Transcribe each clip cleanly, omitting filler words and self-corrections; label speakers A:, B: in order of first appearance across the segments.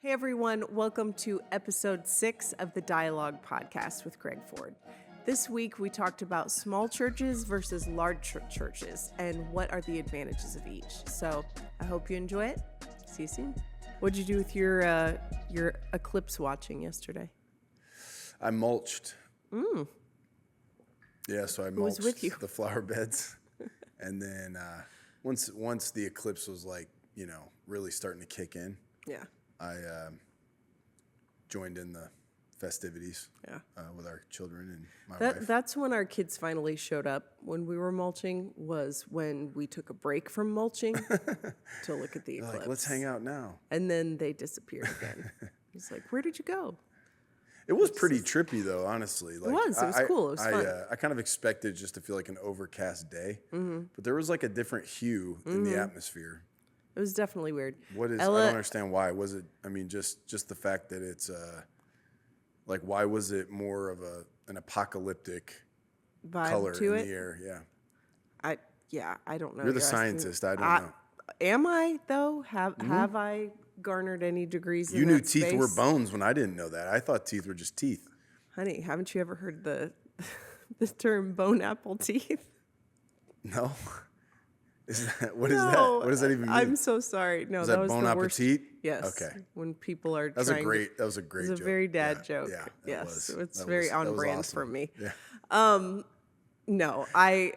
A: Hey everyone, welcome to episode 6 of the Dialogue Podcast with Greg Ford. This week we talked about small churches versus large churches and what are the advantages of each. So I hope you enjoy it. See you soon. What'd you do with your Eclipse watching yesterday?
B: I mulched. Yeah, so I mulched
A: with you?
B: the flower beds. And then once the eclipse was really starting to kick in, I joined in the festivities with our children and my wife.
A: That's when our kids finally showed up. When we were mulching was when we took a break from mulching to look at the eclipse.
B: Like, let's hang out now.
A: And then they disappeared again. He's like, where did you go?
B: It was pretty trippy, though, honestly. Like,
A: it was cool. It was fun.
B: I kind of expected just to feel like an overcast day. But there was like a different hue in the atmosphere.
A: It was definitely weird.
B: I don't understand why. Was it, just the fact that it's, why was it more of an apocalyptic
A: vibe
B: color
A: to
B: in
A: it?
B: the air? Yeah.
A: I don't know.
B: You're the scientist. I don't know.
A: Am I, though? Have I garnered any degrees in
B: You knew
A: that
B: teeth
A: space?
B: were bones when I didn't know that. I thought teeth were just teeth.
A: Honey, haven't you ever heard the term bone apple teeth?
B: No. What is that? What does that even mean?
A: I'm so sorry. No,
B: Is
A: that
B: that
A: was
B: bon
A: the worst.
B: appetit?
A: Yes.
B: Okay.
A: When people are
B: That was a great
A: It's a
B: joke.
A: very dad joke.
B: Yeah,
A: yes. It's
B: That
A: very
B: was
A: on brand
B: awesome.
A: for me.
B: Yeah.
A: No, I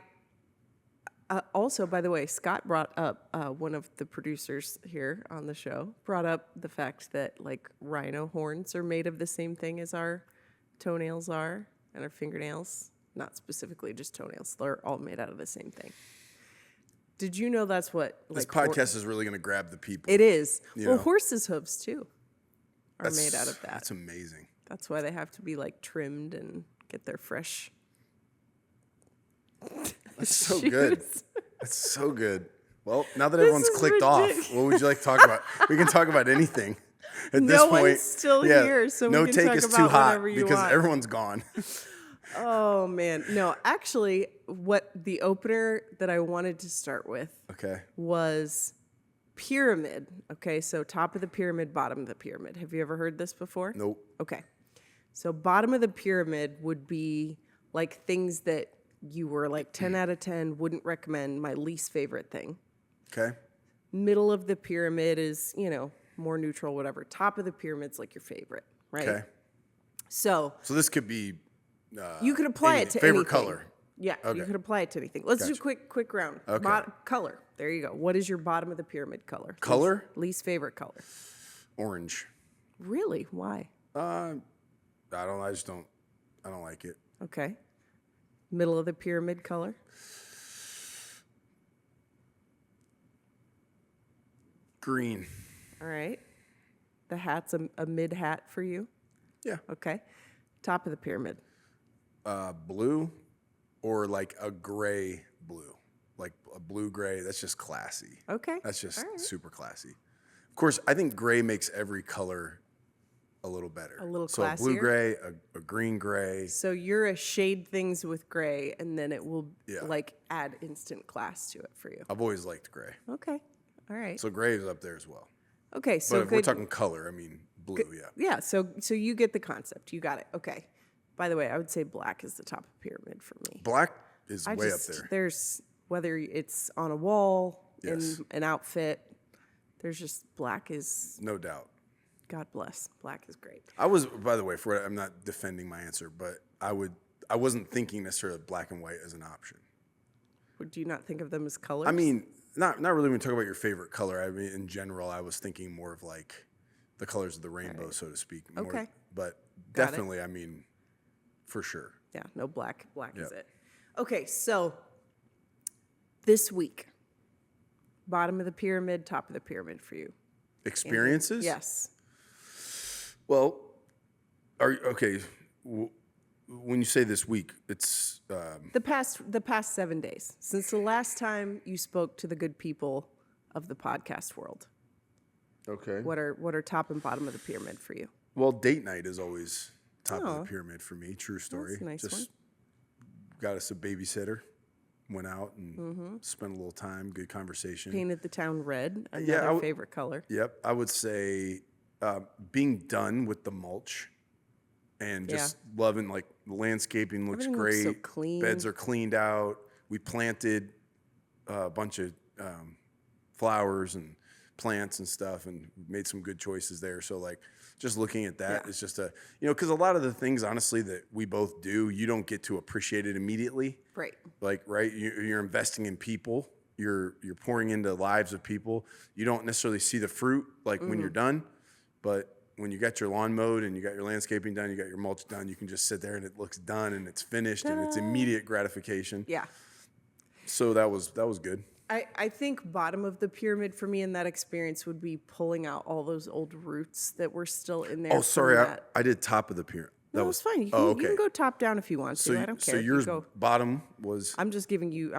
A: also, by the way, Scott brought up, one of the producers here on the show, brought up the fact that rhino horns are made of the same thing as our toenails are and our fingernails. Not specifically just toenails. They're all made out of the same thing. Did you know that's what...
B: This podcast is really going to grab the people.
A: It is.
B: You
A: Well,
B: know?
A: horses' hooves, too, are made out of that.
B: That's amazing.
A: That's why they have to be, trimmed and get their fresh...
B: That's so good. That's so good. Well, now that
A: This
B: everyone's
A: is
B: clicked off,
A: ridiculous.
B: what would you like to talk about? We can talk about anything. At this
A: No
B: point,
A: one's still here, so we
B: no
A: can
B: take
A: talk
B: is
A: about
B: too hot
A: whatever you
B: because
A: want.
B: everyone's gone.
A: Oh, man. No, actually, what the opener that I wanted to start with
B: Okay.
A: was pyramid. Okay, so top of the pyramid, bottom of the pyramid. Have you ever heard this before?
B: Nope.
A: Okay. So bottom of the pyramid would be things that you were 10 out of 10, wouldn't recommend, my least favorite thing.
B: Okay.
A: Middle of the pyramid is, more neutral, whatever. Top of the pyramid's your favorite, right?
B: Okay.
A: So
B: this could be
A: you could apply it to
B: favorite
A: anything.
B: color.
A: Yeah,
B: Okay.
A: you could apply it to anything. Let's do
B: Gotcha.
A: quick round.
B: Okay.
A: Color. There you go. What is your bottom of the pyramid color?
B: Color?
A: Least favorite color.
B: Orange.
A: Really? Why?
B: I don't like it.
A: Okay. Middle of the pyramid color.
B: Green.
A: All right. The hat's a mid hat for you.
B: Yeah.
A: Okay. Top of the pyramid.
B: Blue or a gray blue. Like a blue gray. That's just classy.
A: Okay.
B: That's just
A: All right.
B: super classy. Of course, I think gray makes every color a little better.
A: A little
B: So a blue
A: classier?
B: gray, a green gray.
A: So you're a shade things with gray, and then it will
B: Yeah.
A: add instant class to it for you.
B: I've always liked gray.
A: Okay. All right.
B: So gray is up there as well.
A: Okay. So
B: But if we're
A: good.
B: talking color, blue, yeah.
A: Yeah, so you get the concept. You got it. Okay. By the way, I would say black is the top of the pyramid for me.
B: Black is way up there.
A: There's, whether it's on a wall,
B: Yes.
A: in an outfit, there's just black is,
B: No doubt.
A: God bless. Black is great.
B: I was, by the way, I'm not defending my answer, but I wasn't thinking necessarily black and white as an option.
A: Do you not think of them as colors?
B: Not really when we talk about your favorite color. In general, I was thinking more of the colors of the rainbow, so to speak. More,
A: Okay.
B: But
A: Got it.
B: definitely, for sure.
A: Yeah, no black. Black is
B: Yep.
A: it. Okay, so this week, bottom of the pyramid, top of the pyramid for you.
B: Experiences?
A: Yes.
B: Well, when you say this week, it's
A: The past 7 days since the last time you spoke to the good people of the podcast world.
B: okay.
A: What are top and bottom of the pyramid for you?
B: Well, date night is always top of
A: Oh.
B: the pyramid for me. True story.
A: That's a nice
B: Just got us a babysitter, went out and spent a little time, good conversation.
A: Painted the town red,
B: Yeah,
A: another favorite color.
B: Yep, I would say being done with the mulch and just loving, like, the landscaping looks great.
A: Looks so clean.
B: Beds are cleaned out. We planted a bunch of flowers and plants and stuff and made some good choices there. So, like, just looking at that is just because a lot of the things, honestly, that we both do, you don't get to appreciate it immediately.
A: Right.
B: Like, right, you're investing in people. You're pouring into lives of people. You don't necessarily see the fruit, like, when you're done, but when you got your lawn mowed and you got your landscaping done, you got your mulch done, you can just sit there and it looks done and it's finished and it's immediate gratification.
A: Yeah.
B: So that was good.
A: I think bottom of the pyramid for me in that experience would be pulling out all those old roots that were still in there.
B: Oh, sorry, I did top of the pyramid.
A: That was fine. You can go top down if you want to. I don't care.
B: So yours bottom was.
A: I'm just giving you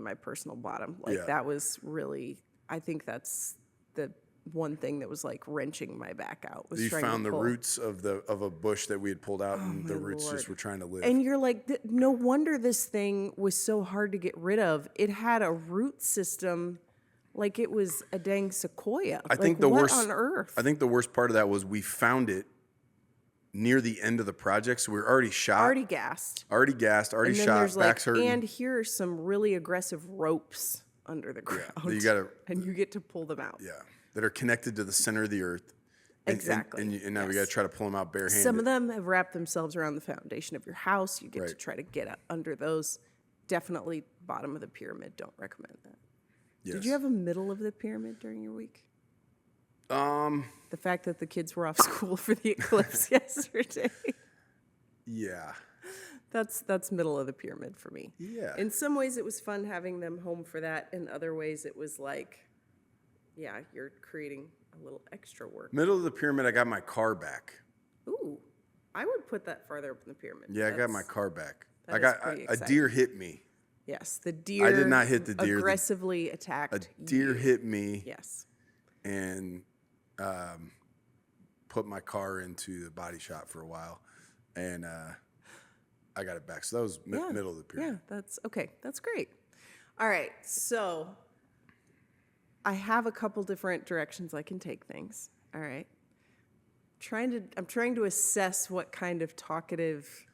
A: my personal bottom. Like that was really. I think that's the one thing that was like wrenching my back out. Was
B: you
A: trying
B: found
A: to
B: the
A: pull.
B: roots of a bush that we had pulled out, and the roots just were trying to live.
A: And you're like, no wonder this thing was so hard to get rid of. It had a root system, like it was a dang sequoia.
B: I think
A: the worst on earth.
B: I think the worst part of that was we found it near the end of the project, so we were already shot,
A: already gassed,
B: already
A: and then
B: shot,
A: there's
B: backs hurting.
A: And here are some really aggressive ropes under the ground.
B: Yeah,
A: and you get to pull them out.
B: Yeah, that are connected to the center of the earth.
A: Exactly.
B: And now we got to try to pull them out barehanded.
A: Some of them have wrapped themselves around the foundation of your house. You get to try to get under those. Definitely bottom of the pyramid. Don't recommend that. Yes. Did you have a middle of the pyramid during your week? The fact that the kids were off school for the eclipse yesterday.
B: Yeah.
A: That's middle of the pyramid for me.
B: Yeah.
A: In some ways it was fun having them home for that. In other ways it was like, yeah, you're creating a little extra work.
B: Middle of the pyramid, I got my car back.
A: Ooh. I would put that farther up in the pyramid.
B: Yeah, I got my car back. A deer hit me.
A: Yes, the deer.
B: I did not hit the deer.
A: Aggressively attacked.
B: A deer hit me.
A: Yes.
B: And put my car into the body shop for a while, and I got it back. So that was middle of the pyramid.
A: Yeah, that's okay. That's great. All right, so I have a couple different directions I can take things. All right, I'm trying to assess what kind of talkative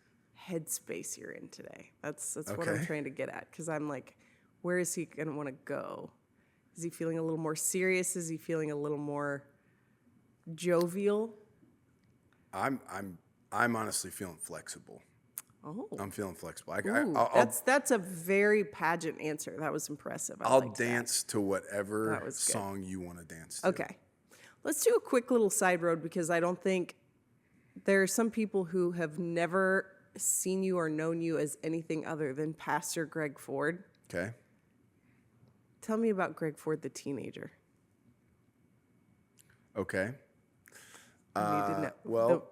A: headspace you're in today. That's what I'm trying to get at, because I'm like, where is he going to want to go? Is he feeling a little more serious? Is he feeling a little more jovial?
B: I'm honestly feeling flexible.
A: Oh,
B: I'm feeling flexible.
A: That's a very pageant answer. That was impressive.
B: I'll dance to whatever song you want to dance to.
A: Okay, let's do a quick little side road, because I don't think there are some people who have never seen you or known you as anything other than Pastor Greg Ford.
B: Okay.
A: Tell me about Greg Ford, the teenager.
B: Okay.
A: I need to know.
B: Well,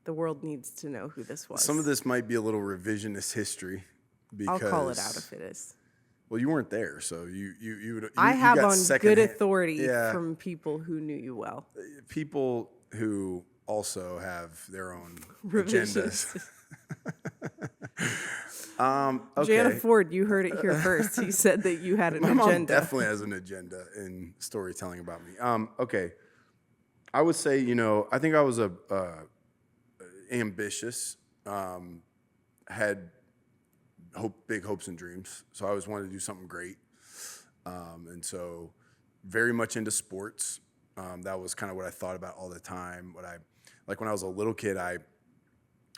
A: the world needs to know who this was.
B: Some of this might be a little revisionist history. Because,
A: I'll call it out if it is.
B: Well, you weren't there, so you
A: I have
B: got
A: on good authority from people who knew you well.
B: People who also have their own agendas. Okay.
A: Jana Ford, you heard it here first. He said that you had an
B: My
A: agenda.
B: Mom definitely has an agenda in storytelling about me. Okay. I would say, I think I was ambitious, had big hopes and dreams. So I always wanted to do something great. And so very much into sports. That was kind of what I thought about all the time. When I was a little kid, I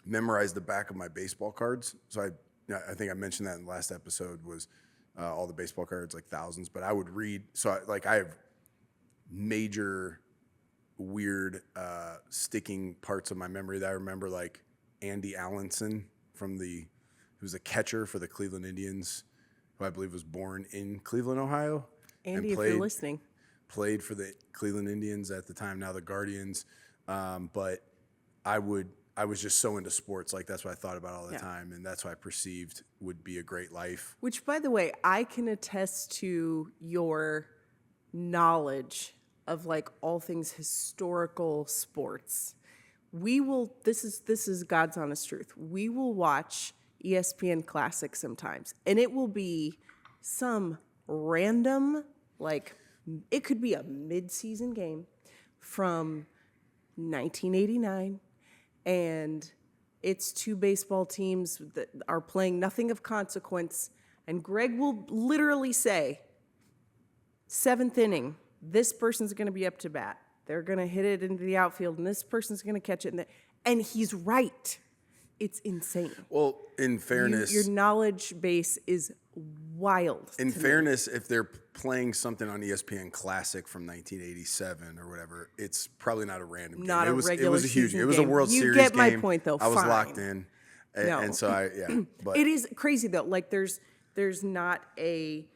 B: memorized the back of my baseball cards. So I think I mentioned that in the last episode, was all the baseball cards, like thousands. But I would read. So I have major weird sticking parts of my memory that I remember, like Andy Allenson who was a catcher for the Cleveland Indians, who I believe was born in Cleveland, Ohio.
A: Andy, if you're listening.
B: Played for the Cleveland Indians at the time, now the Guardians. But I was just so into sports. Like, that's what I thought about all the time. And that's what I perceived would be a great life. Which,
A: by the way, I can attest to your knowledge of like all things historical sports. This is God's honest truth. We will watch ESPN Classic sometimes, and it will be some random, like, it could be a mid-season game from 1989, and it's two baseball teams that are playing nothing of consequence, and Greg will literally say, 7th inning, this person's going to be up to bat. They're going to hit it into the outfield, and this person's going to catch it. And he's right. It's insane.
B: Well, in fairness,
A: your knowledge base is wild.
B: In fairness, if they're playing something on ESPN Classic from 1987 or whatever, it's probably not a random
A: Not
B: game.
A: a regular season
B: It was a
A: game.
B: World
A: You
B: Series
A: get my
B: game.
A: point, though.
B: I was
A: Fine.
B: locked in, and so but
A: it is crazy though. Like there's not a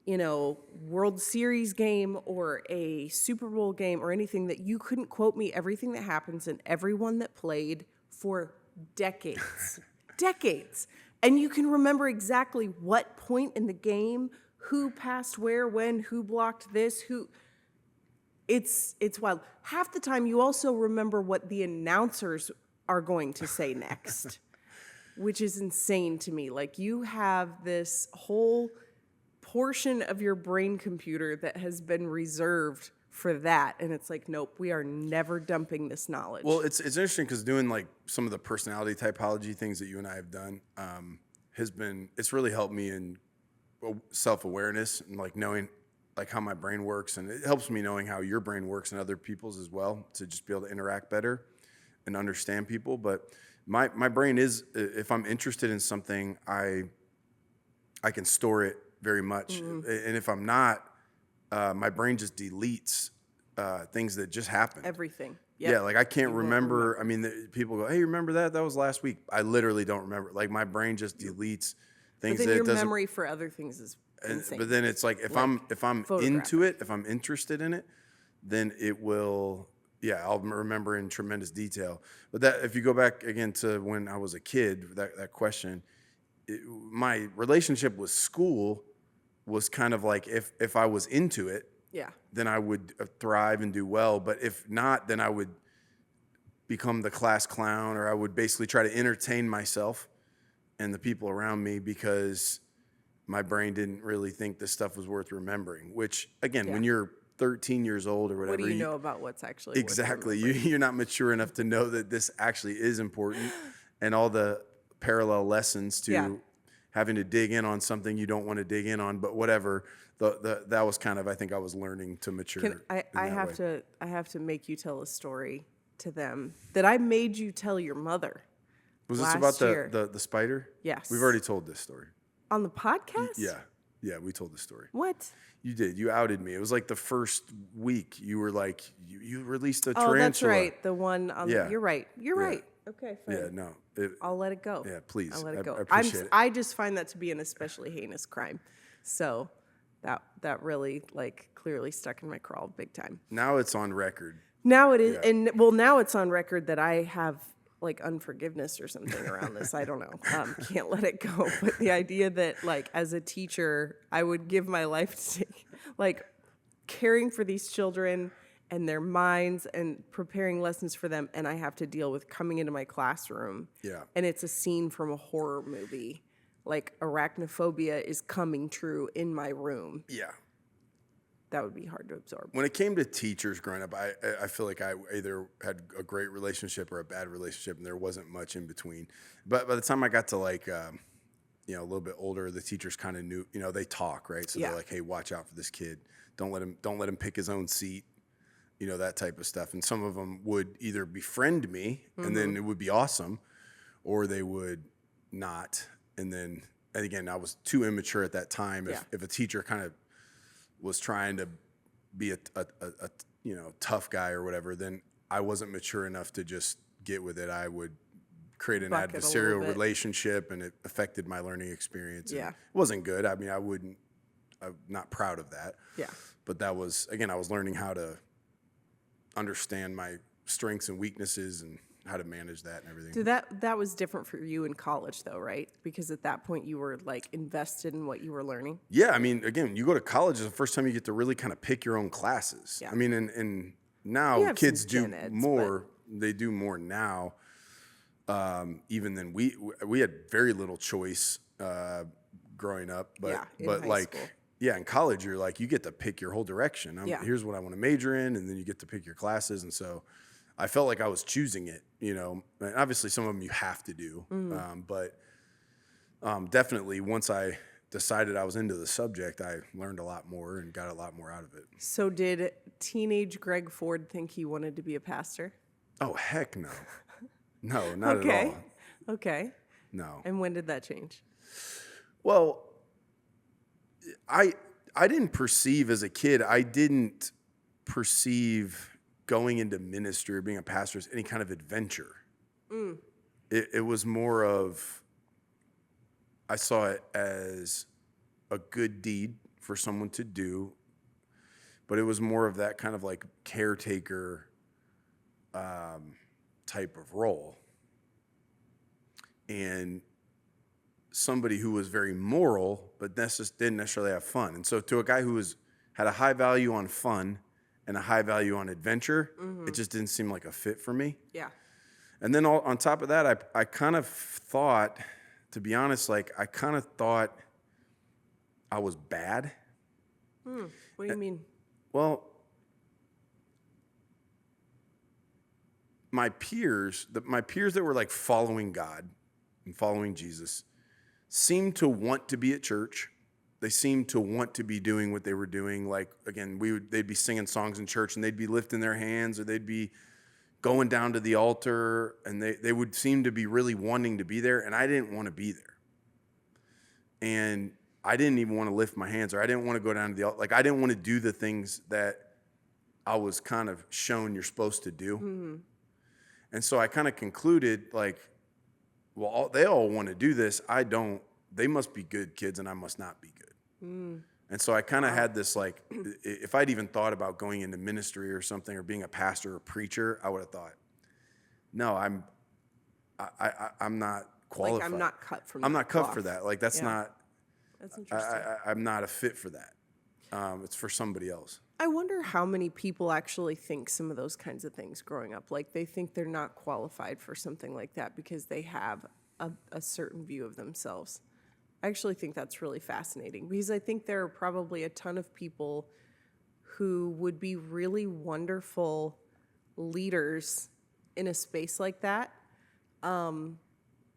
A: World Series game or a Super Bowl game or anything that you couldn't quote me everything that happens and everyone that played for decades. Decades. And you can remember exactly what point in the game, who passed where, when, who blocked this, who. It's wild. Half the time you also remember what the announcers are going to say next, which is insane to me. Like you have this whole portion of your brain computer that has been reserved for that, and it's like, nope, we are never dumping this knowledge.
B: Well, it's interesting because doing like some of the personality typology things that you and I have done it's really helped me in self-awareness and like knowing like how my brain works, and it helps me knowing how your brain works and other people's as well, to just be able to interact better and understand people. But my brain is, if I'm interested in something, I can store it very much, and if I'm not, my brain just deletes things that just happened.
A: Everything. Yep.
B: Yeah, like I can't remember. I mean, people go, "Hey, remember that? That was last week." I literally don't remember. Like my brain just deletes things
A: but then
B: that
A: your
B: it doesn't.
A: Memory for other things is insane.
B: But then it's like if I'm into it, if I'm interested in it, then it will. Yeah, I'll remember in tremendous detail. But that, if you go back again to when I was a kid, that question, my relationship with school was kind of like if I was into it, then I would thrive and do well. But if not, then I would become the class clown, or I would basically try to entertain myself and the people around me because my brain didn't really think this stuff was worth remembering. Which, again, when you're 13 years old or whatever,
A: what do you know about what's actually
B: exactly? You're not mature enough to know that this actually is important, and all the parallel lessons to having to dig in on something you don't want to dig in on, but whatever. That was kind of, I think I was learning to mature.
A: I have to make you tell a story to them that I made you tell your mother.
B: Was this about the spider?
A: Yes.
B: We've already told this story.
A: On the podcast?
B: Yeah, we told the story.
A: What?
B: You did. You outed me. It was like the first week. You were like, you released a tarantula.
A: Oh, that's right. The one on you're right. You're right. Okay, fine.
B: Yeah, no.
A: I'll let it go.
B: Yeah, please.
A: I'll let it go.
B: I appreciate it.
A: I just find that to be an especially heinous crime. So that really clearly stuck in my craw big time.
B: Now it's on record.
A: Now it is, and now it's on record that I have unforgiveness or something around this. I don't know. Can't let it go. But the idea that as a teacher, I would give my life to caring for these children and their minds and preparing lessons for them, and I have to deal with coming into my classroom.
B: Yeah.
A: And it's a scene from a horror movie. Arachnophobia is coming true in my room.
B: Yeah.
A: That would be hard to absorb.
B: When it came to teachers growing up, I feel like I either had a great relationship or a bad relationship, and there wasn't much in between. But by the time I got to a little bit older, the teachers kind of knew, they talk, right? So they're like, "Hey, watch out for this kid. Don't let him pick his own seat." That type of stuff. And some of them would either befriend me, and then it would be awesome, or they would not. And again, I was too immature at that time. If a teacher kind of was trying to be a tough guy or whatever, then I wasn't mature enough to just get with it. I would create an adversarial relationship, and it affected my learning experience.
A: Yeah.
B: It wasn't good. I mean, I'm not proud of that.
A: Yeah.
B: But that was, again, I was learning how to understand my strengths and weaknesses and how to manage that and everything.
A: So that was different for you in college, though, right? Because at that point you were invested in what you were learning.
B: Yeah, I mean, again, you go to college is the first time you get to really kind of pick your own classes. Yeah. I mean, and now kids do more. They do more now, even than we had very little choice growing up. But high school. Yeah, in college you get to pick your whole direction. Here's what I want to major in, and then you get to pick your classes, and so. I felt like I was choosing it, and obviously some of them you have to do. But definitely once I decided I was into the subject, I learned a lot more and got a lot more out of it.
A: So did teenage Greg Ford think he wanted to be a pastor?
B: Oh, heck no. No, not at
A: Okay.
B: all.
A: Okay.
B: No.
A: And when did that change?
B: Well, I didn't perceive as a kid, I didn't perceive going into ministry or being a pastor as any kind of adventure. It was more of, I saw it as a good deed for someone to do, but it was more of that kind of like caretaker type of role. And somebody who was very moral, but didn't necessarily have fun. And so to a guy who had a high value on fun and a high value on adventure, it just didn't seem like a fit for me.
A: Yeah.
B: And then on top of that, I kind of thought, to be honest, like I kind of thought I was bad.
A: What do you mean?
B: Well, my peers that were like following God and following Jesus seemed to want to be at church. They seemed to want to be doing what they were doing. Like, again, they'd be singing songs in church and they'd be lifting their hands, or they'd be going down to the altar, and they would seem to be really wanting to be there. And I didn't want to be there. And I didn't even want to lift my hands, or I didn't want to go down to the altar. Like, I didn't want to do the things that I was kind of shown you're supposed to do. And so I kind of concluded, like, well, they all want to do this. I don't. They must be good kids, and I must not be good. And so I kind of had this, like, if I'd even thought about going into ministry or something, or being a pastor or preacher, I would have thought, no, I'm not qualified.
A: Like, I'm not cut from
B: I'm
A: that
B: not cut
A: cloth.
B: for that. Like, that's not.
A: That's interesting.
B: I'm not a fit for that. It's for somebody else.
A: I wonder how many people actually think some of those kinds of things growing up. Like, they think they're not qualified for something like that because they have a certain view of themselves. I actually think that's really fascinating, because I think there are probably a ton of people who would be really wonderful leaders in a space like that,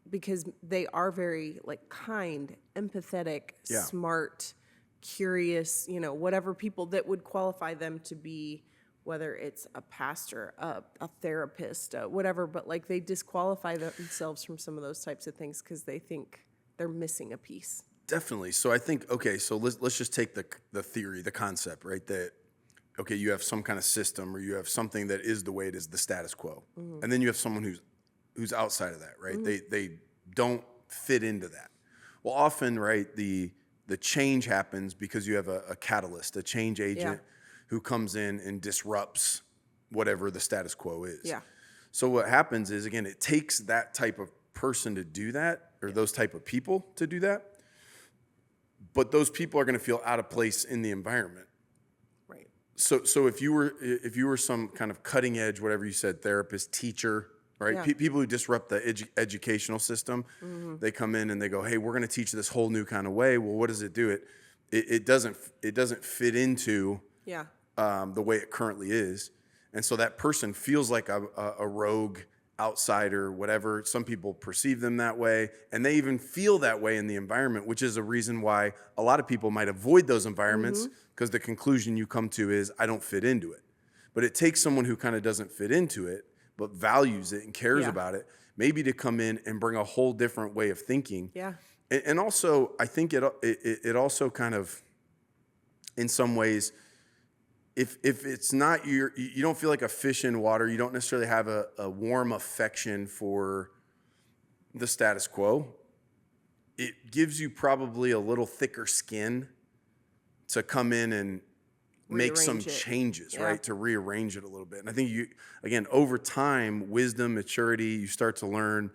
A: because they are very, like, kind, empathetic, smart, curious, whatever people that would qualify them to be, whether it's a pastor, a therapist, whatever, but like they disqualify themselves from some of those types of things because they think they're missing a piece.
B: Definitely. So I think, okay, so let's just take the theory, the concept, right? That, okay, you have some kind of system, or you have something that is the way it is, the status quo. And then you have someone who's outside of that, right? They don't fit into that. Well, often, right, the change happens because you have a catalyst, a change agent who comes in and disrupts whatever the status quo is.
A: Yeah.
B: So what happens is, again, it takes that type of person to do that, or those type of people to do that. But those people are going to feel out of place in the environment.
A: Right.
B: So if you were some kind of cutting edge, whatever you said, therapist, teacher, right?
A: Yeah.
B: People who disrupt the educational system, they come in and they go, hey, we're going to teach this whole new kind of way. Well, what does it do? It doesn't fit into the way it currently is. And so that person feels like a rogue outsider, whatever. Some people perceive them that way, and they even feel that way in the environment, which is a reason why a lot of people might avoid those environments, because the conclusion you come to is, I don't fit into it. But it takes someone who kind of doesn't fit into it, but values it and cares about it, maybe to come in and bring a whole different way of thinking.
A: Yeah.
B: And also, I think it also kind of, in some ways, if it's not you don't feel like a fish in water, you don't necessarily have a warm affection for the status quo, it gives you probably a little thicker skin to come in and make some changes, right? To rearrange it a little bit. And I think again, over time, wisdom, maturity, you start to learn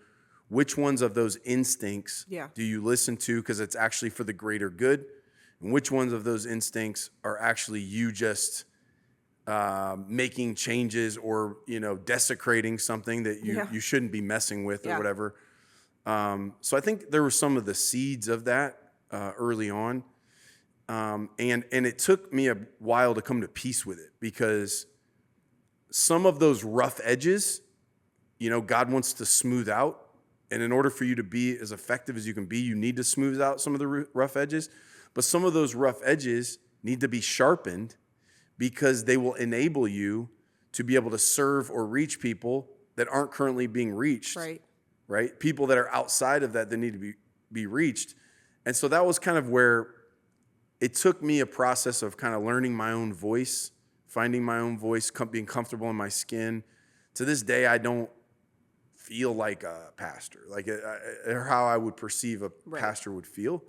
B: which ones of those instincts do you listen to because it's actually for the greater good, and which ones of those instincts are actually you just making changes or, desecrating something that you shouldn't be messing with or whatever. So I think there were some of the seeds of that early on. And it took me a while to come to peace with it, because some of those rough edges, God wants to smooth out. And in order for you to be as effective as you can be, you need to smooth out some of the rough edges. But some of those rough edges need to be sharpened because they will enable you to be able to serve or reach people that aren't currently being reached. Right? People that are outside of that need to be reached. And so that was kind of where it took me a process of kind of learning my own voice, finding my own voice, being comfortable in my skin. To this day, I don't feel like a pastor, or how I would perceive a pastor would feel.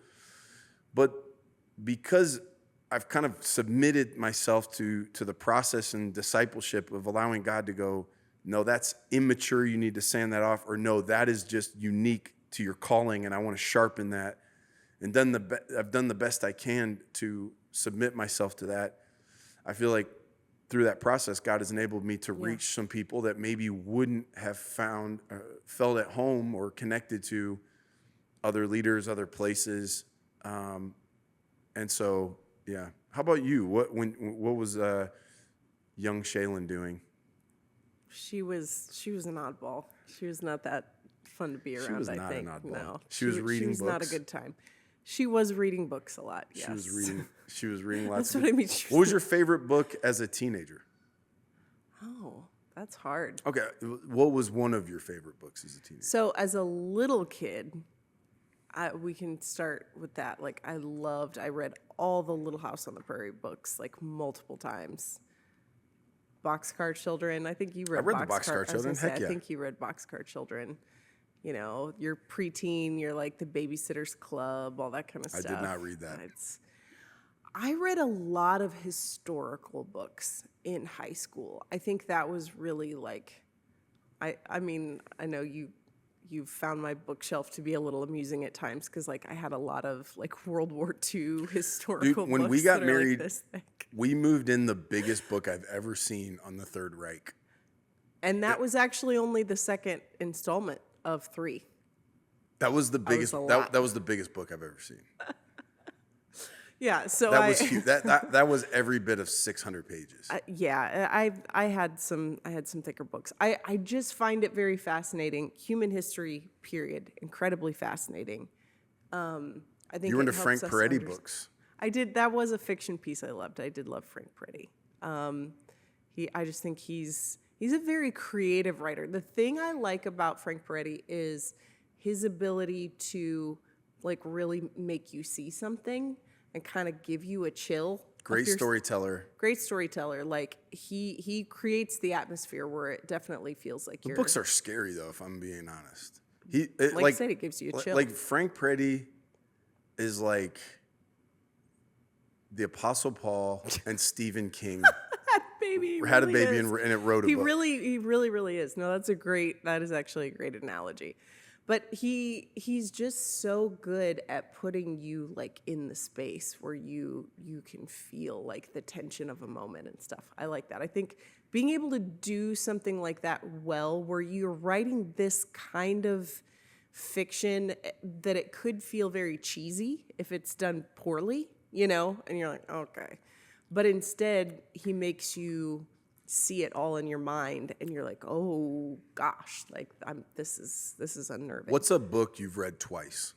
B: But because I've kind of submitted myself to the process and discipleship of allowing God to go, no, that's immature, you need to sand that off, or no, that is just unique to your calling, and I want to sharpen that. And I've done the best I can to submit myself to that. I feel like through that process, God has enabled me to reach some people that maybe wouldn't have felt at home or connected to other leaders, other places. And so, yeah. How about you? What was young Shaylyn doing?
A: She was an oddball. She was not that fun to be around.
B: She was
A: I
B: not
A: think.
B: an oddball.
A: No,
B: she was reading books.
A: She was not a good time. She was reading books a lot. Yes.
B: She was reading lots.
A: That's what I mean.
B: What was your favorite book as a teenager?
A: Oh, that's hard.
B: Okay, what was one of your favorite books as a teenager?
A: So as a little kid, we can start with that. Like I read all the Little House on the Prairie books like multiple times. Boxcar Children. I think you read.
B: I read the Boxcar Children. Heck yeah.
A: I think you read Boxcar Children. You're preteen. You're like the Babysitter's Club, all that kind of stuff.
B: I did not read that.
A: I read a lot of historical books in high school. I think that was really like, I mean, I know you've found my bookshelf to be a little amusing at times because like I had a lot of like World War II historical books.
B: When we got married,
A: like this thick.
B: We moved in the biggest book I've ever seen on the Third Reich.
A: And that was actually only the second installment of 3.
B: That was the biggest. That was the biggest book I've ever seen.
A: Yeah, so
B: that was huge. That was every bit of 600 pages.
A: I had some thicker books. I just find it very fascinating. Human history, period, incredibly fascinating. I think
B: you were into Frank Peretti books.
A: I did. That was a fiction piece I loved. I did love Frank Peretti. I just think he's a very creative writer. The thing I like about Frank Peretti is his ability to like really make you see something and kind of give you a chill.
B: Great storyteller.
A: Great storyteller. Like he creates the atmosphere where it definitely feels like
B: the books are scary though, if I'm being honest.
A: I said, it gives you a chill.
B: Like Frank Peretti is like the Apostle Paul and Stephen King had a baby and it wrote a book.
A: He really is. No, that is actually a great analogy. But he's just so good at putting you like in the space where you can feel like the tension of a moment and stuff. I like that. I think being able to do something like that well, where you're writing this kind of fiction that it could feel very cheesy if it's done poorly, and you're like, okay. But instead, he makes you see it all in your mind, and you're like, oh gosh, like this is unnerving.
B: What's a book you've read twice?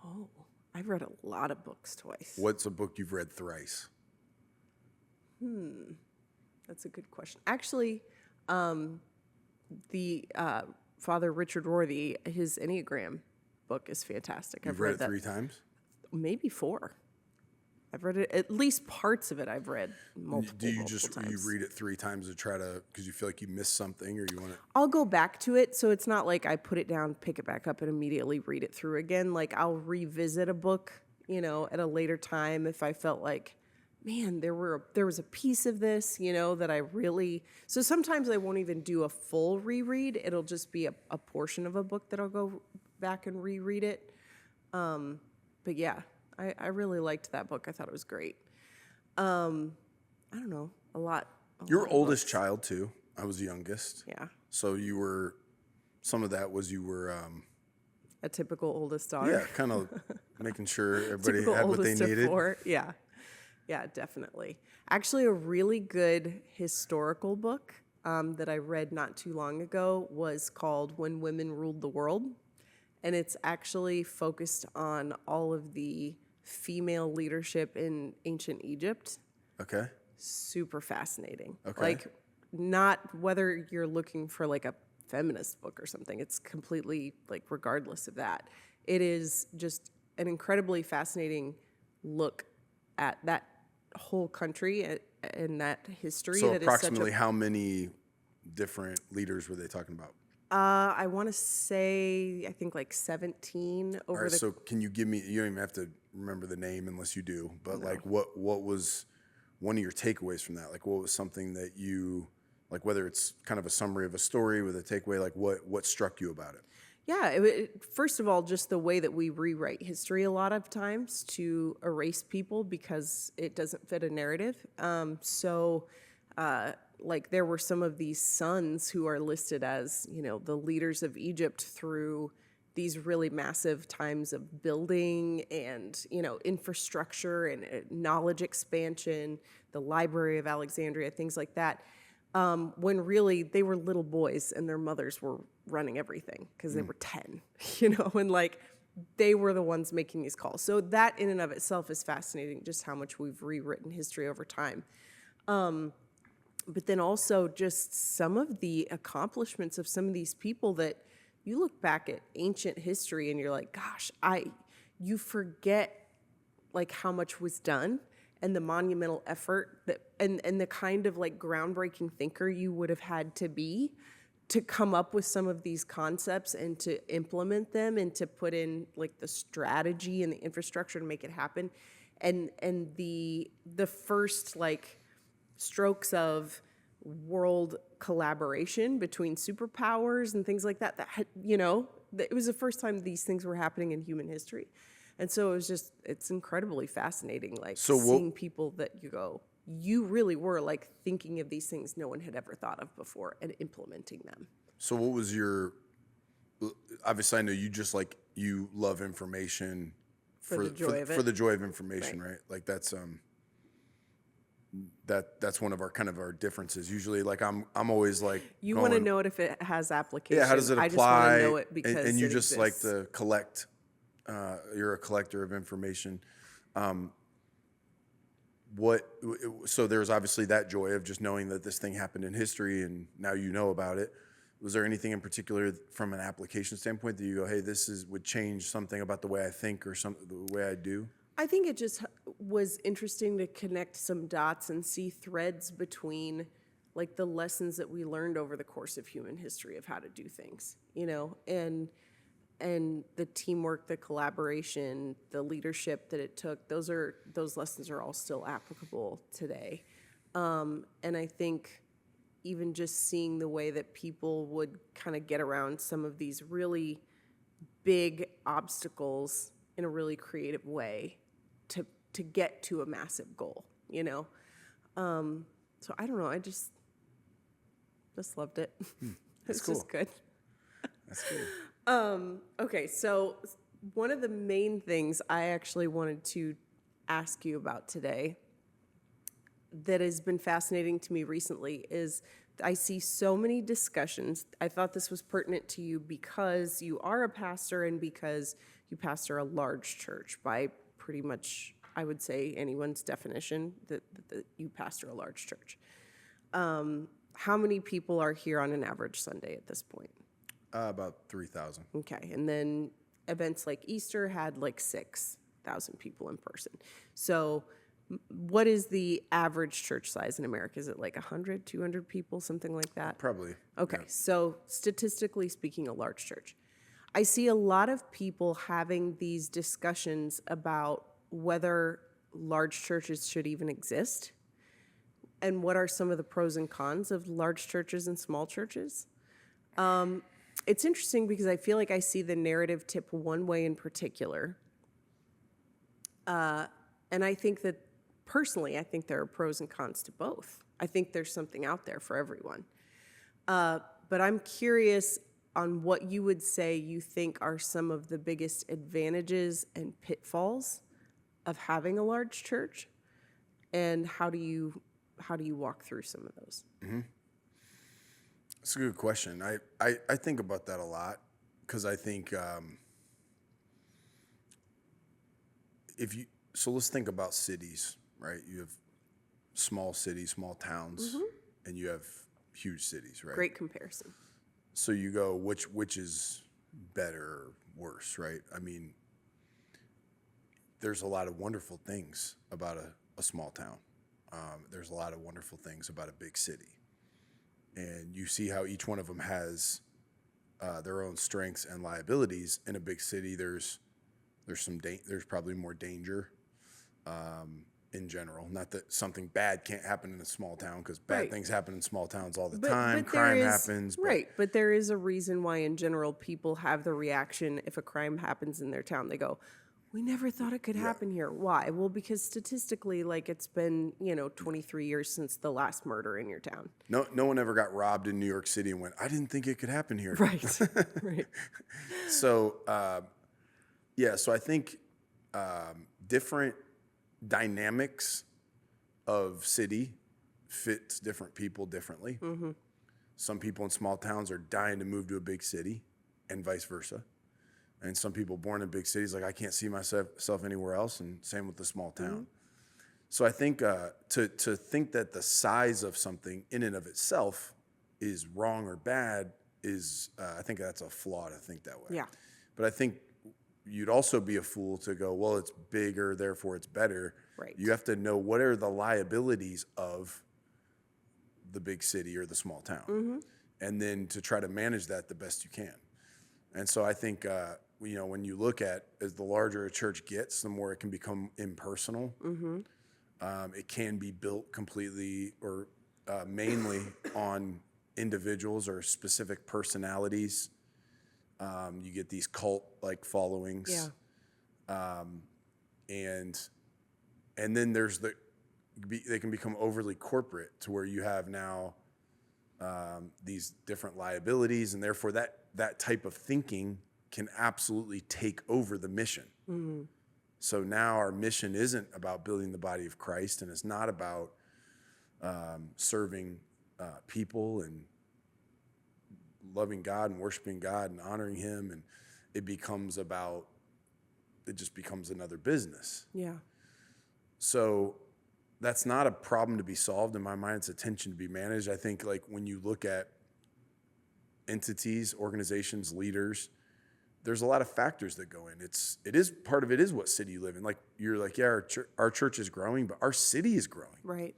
A: Oh, I've read a lot of books twice.
B: What's a book you've read thrice?
A: That's a good question. Actually, the Father Richard Rorty, his Enneagram book is fantastic.
B: I've read it 3 times?
A: Maybe 4. I've read it, at least parts of it I've read multiple times.
B: You read it 3 times to try to, because you feel like you missed something or you want to?
A: I'll go back to it, so it's not like I put it down, pick it back up, and immediately read it through again. Like I'll revisit a book, at a later time if I felt like, man, there was a piece of this, that I really. So sometimes I won't even do a full reread. It'll just be a portion of a book that I'll go back and reread it. But yeah. I really liked that book. I thought it was great. I don't know, a lot.
B: Your oldest child, too. I was the youngest.
A: Yeah.
B: So some of that was you were...
A: a typical oldest daughter.
B: Yeah, kind of making sure everybody had what they needed.
A: 4, yeah. Yeah, definitely. Actually, a really good historical book that I read not too long ago was called When Women Ruled the World. And it's actually focused on all of the female leadership in ancient Egypt.
B: Okay.
A: Super fascinating.
B: Okay.
A: Like, not whether you're looking for like a feminist book or something, it's completely like regardless of that. It is just an incredibly fascinating look at that whole country and that history.
B: So
A: that
B: approximately
A: is such
B: how many different leaders were they talking about?
A: I want to say, I think like 17
B: All
A: over
B: right,
A: the.
B: so can you give me, you don't even have to remember the name unless you do, but like what was one of your takeaways from that? Like what was something that you, like whether it's kind of a summary of a story with a takeaway, like what struck you about it?
A: Yeah, first of all, just the way that we rewrite history a lot of times to erase people because it doesn't fit a narrative. Like there were some of these sons who are listed as, the leaders of Egypt through these really massive times of building and, infrastructure and knowledge expansion, the Library of Alexandria, things like that. When really they were little boys and their mothers were running everything because they were 10, and like they were the ones making these calls. So that in and of itself is fascinating, just how much we've rewritten history over time. But then also just some of the accomplishments of some of these people that you look back at ancient history and you're like, gosh, you forget like how much was done and the monumental effort that and the kind of like groundbreaking thinker you would have had to be to come up with some of these concepts and to implement them and to put in like the strategy and the infrastructure to make it happen. And the first like strokes of world collaboration between superpowers and things like that it was the first time these things were happening in human history. And so it's incredibly fascinating, like seeing people that you really were like thinking of these things no one had ever thought of before and implementing them.
B: So what was obviously I know you just like, you love information
A: for the joy of it.
B: For the joy of information, right? Like that's one of our differences. Usually, like I'm always like
A: you want to know it if it has application.
B: Yeah, how does it apply?
A: I just want to know it because
B: and you
A: it
B: just
A: exists.
B: like to collect. You're a collector of information. So there's obviously that joy of just knowing that this thing happened in history, and now you know about it. Was there anything in particular from an application standpoint that you go, hey, would change something about the way I think or the way I do?
A: I think it just was interesting to connect some dots and see threads between like the lessons that we learned over the course of human history of how to do things, and the teamwork, the collaboration, the leadership that it took. Those lessons are all still applicable today. And I think even just seeing the way that people would kind of get around some of these really big obstacles in a really creative way to get to a massive goal, So I don't know. I just loved it. It's
B: cool.
A: just good.
B: That's good.
A: Okay, so one of the main things I actually wanted to ask you about today that has been fascinating to me recently is I see so many discussions. I thought this was pertinent to you because you are a pastor and because you pastor a large church by pretty much, I would say, anyone's definition that you pastor a large church. How many people are here on an average Sunday at this point?
B: About 3,000.
A: Okay, and then events like Easter had like 6,000 people in person. So what is the average church size in America? Is it like 100, 200 people, something like that?
B: Probably.
A: Okay,
B: Yeah.
A: so statistically speaking, a large church. I see a lot of people having these discussions about whether large churches should even exist and what are some of the pros and cons of large churches and small churches. It's interesting because I feel like I see the narrative tip one way in particular. And I think that personally, I think there are pros and cons to both. I think there's something out there for everyone. But I'm curious on what you would say you think are some of the biggest advantages and pitfalls of having a large church. And how do you walk through some of those?
B: It's a good question. I think about that a lot because I think so let's think about cities, right? You have small cities, small towns, and you have huge cities, right?
A: Great comparison.
B: So you go, which is better or worse, right? I mean, there's a lot of wonderful things about a small town. There's a lot of wonderful things about a big city. And you see how each one of them has their own strengths and liabilities. In a big city, there's probably more danger in general. Not that something bad can't happen in a small town, because bad things happen in small towns all the time. Crime happens.
A: But there is a reason why, in general, people have the reaction if a crime happens in their town. They go, we never thought it could happen here. Why? Well, because statistically, like, it's been, 23 years since the last murder in your town.
B: No one ever got robbed in New York City and went, I didn't think it could happen here.
A: Right. Right.
B: So, so I think different dynamics of city fits different people differently. Mm-hmm. Some people in small towns are dying to move to a big city, and vice versa. And some people born in big cities, like, I can't see myself anywhere else, and same with the small town. Mm-hmm. So I think to think that the size of something in and of itself is wrong or bad is, I think that's a flaw to think that way.
A: Yeah.
B: But I think you'd also be a fool to go, well, it's bigger, therefore it's better.
A: Right.
B: You have to know what are the liabilities of the big city or the small town, mm-hmm. and then to try to manage that the best you can. And so I think, when you look at, as the larger a church gets, the more it can become impersonal. Mm-hmm. It can be built completely or mainly on individuals or specific personalities. You get these cult-like followings. Yeah. And then there's they can become overly corporate to where you have now these different liabilities, and therefore that type of thinking can absolutely take over the mission. Mm-hmm. So now our mission isn't about building the body of Christ, and it's not about serving people and loving God and worshiping God and honoring Him, and it just becomes another business.
A: Yeah.
B: So that's not a problem to be solved in my mind. It's a tension to be managed. I think, like, when you look at entities, organizations, leaders, there's a lot of factors that go in. Part of it is what city you live in. Like, you're like, yeah, our church is growing, but our city is growing.
A: Right.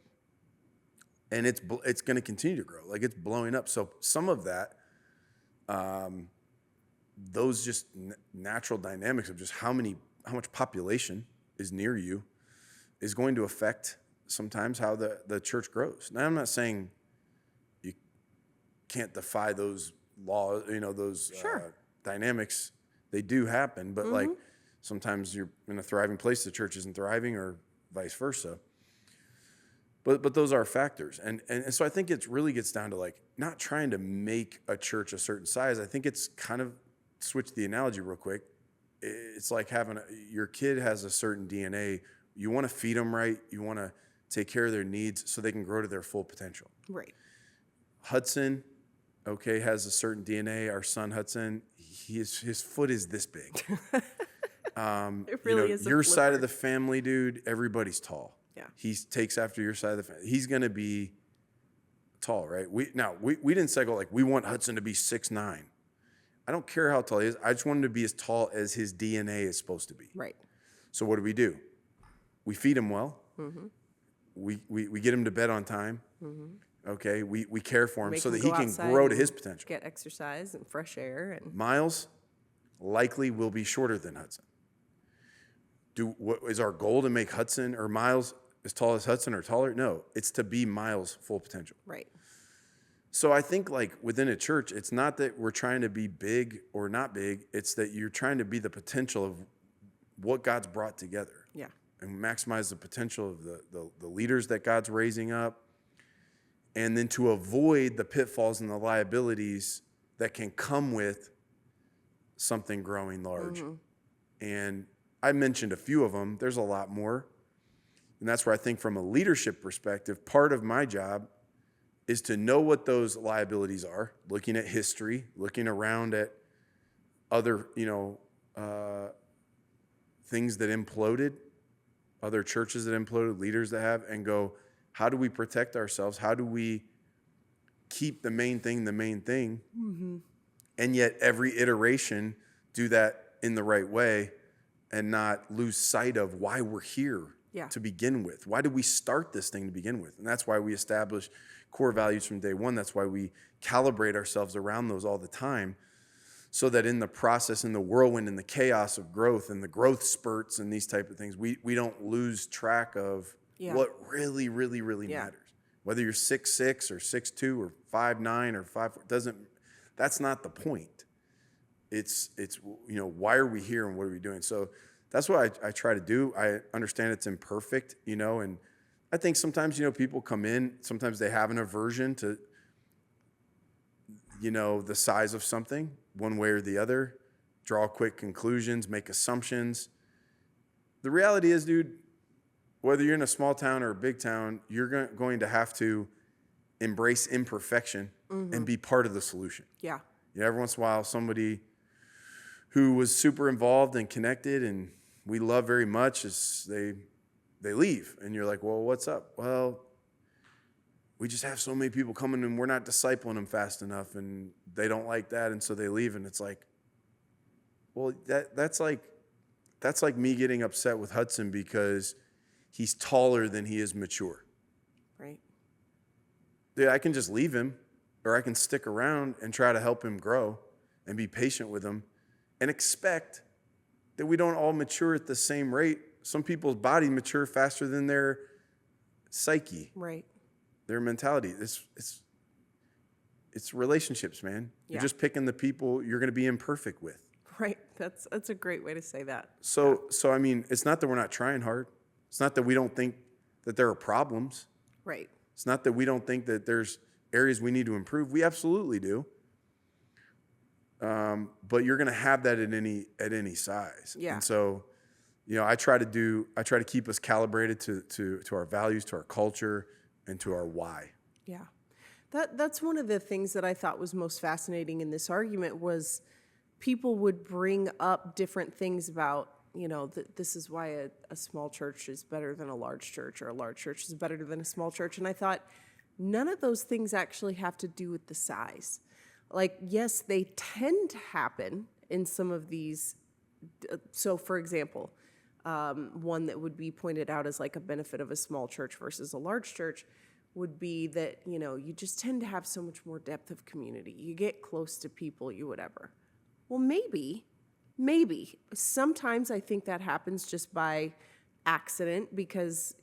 B: And it's going to continue to grow. Like, it's blowing up. So some of that, those just natural dynamics of just how much population is near you is going to affect sometimes how the church grows. Now, I'm not saying you can't defy those laws, those
A: sure.
B: Dynamics. They do happen, but mm-hmm. like, sometimes you're in a thriving place, the church isn't thriving, or vice versa. But those are factors. And so I think it really gets down to, like, not trying to make a church a certain size. I think it's kind of, switch the analogy real quick. It's like your kid has a certain DNA. You want to feed them right. You want to take care of their needs so they can grow to their full potential. Right. Hudson, has a certain DNA. Our son Hudson, his foot is this big. It really is. Your side of the family, dude, everybody's tall. Yeah. He takes after your side of the family. He's going to be tall, right? We didn't say, like, we want Hudson to be 6'9". I don't care how tall he is. I just want him to be as tall as his DNA is supposed to be. Right. So what do? We feed him well. Mm-hmm. We get him to bed on time. Mm-hmm. Okay. We care for him so that he can grow to his potential.
A: Get exercise and fresh air. And
B: Miles likely will be shorter than Hudson. What is our goal, to make Hudson or Miles as tall as Hudson or taller? No, it's to be Miles' full potential. Right. So I think, like, within a church, it's not that we're trying to be big or not big. It's that you're trying to be the potential of what God's brought together. Yeah. And maximize the potential of the leaders that God's raising up, and then to avoid the pitfalls and the liabilities that can come with something growing large. Mm-hmm. And I mentioned a few of them. There's a lot more. And that's where I think from a leadership perspective, part of my job is to know what those liabilities are, looking at history, looking around at other, things that imploded, other churches that imploded, leaders that have, and go, how do we protect ourselves? How do we keep the main thing, mm-hmm. and yet every iteration do that in the right way and not lose sight of why we're here to begin with. Why did we start this thing to begin with? And that's why we establish core values from day one. That's why we calibrate ourselves around those all the time, so that in the process, in the whirlwind, in the chaos of growth and the growth spurts and these type of things, we don't lose track of what really, really, really matters. Whether you're 6'6" or 6'2" or 5'9" or 5'4", that's not the point. It's why are we here and what are we doing? So that's what I try to do. I understand it's imperfect, and I think sometimes, people come in, sometimes they have an aversion to, the size of something, one way or the other, draw quick conclusions, make assumptions. The reality is, dude, whether you're in a small town or a big town, you're going to have to embrace imperfection and be part of the solution. Yeah. Every once in a while, somebody who was super involved and connected and we love very much, is they leave. And you're like, well, what's up? Well, we just have so many people coming and we're not discipling them fast enough and they don't like that. And so they leave. And it's like, well, that's like me getting upset with Hudson because he's taller than he is mature. Right. Dude, I can just leave him, or I can stick around and try to help him grow and be patient with him and expect that we don't all mature at the same rate. Some people's body mature faster than their psyche. Right. Their mentality. It's relationships, man. Yeah. You're just picking the people you're going to be imperfect with.
A: Right. That's a great way to say that.
B: So I mean, it's not that we're not trying hard. It's not that we don't think that there are problems. Right. It's not that we don't think that there's areas we need to improve. We absolutely do. But you're going to have that at any size. Yeah. And so, I try to keep us calibrated to our values, to our culture, and to our why.
A: Yeah. That's one of the things that I thought was most fascinating in this argument was people would bring up different things about, this is why a small church is better than a large church, or a large church is better than a small church. And I thought, none of those things actually have to do with the size. Like, yes, they tend to happen in some of these. So, for example, one that would be pointed out as like a benefit of a small church versus a large church would be that, you just tend to have so much more depth of community. You get close to people, you whatever. Well, maybe. Sometimes I think that happens just by accident because,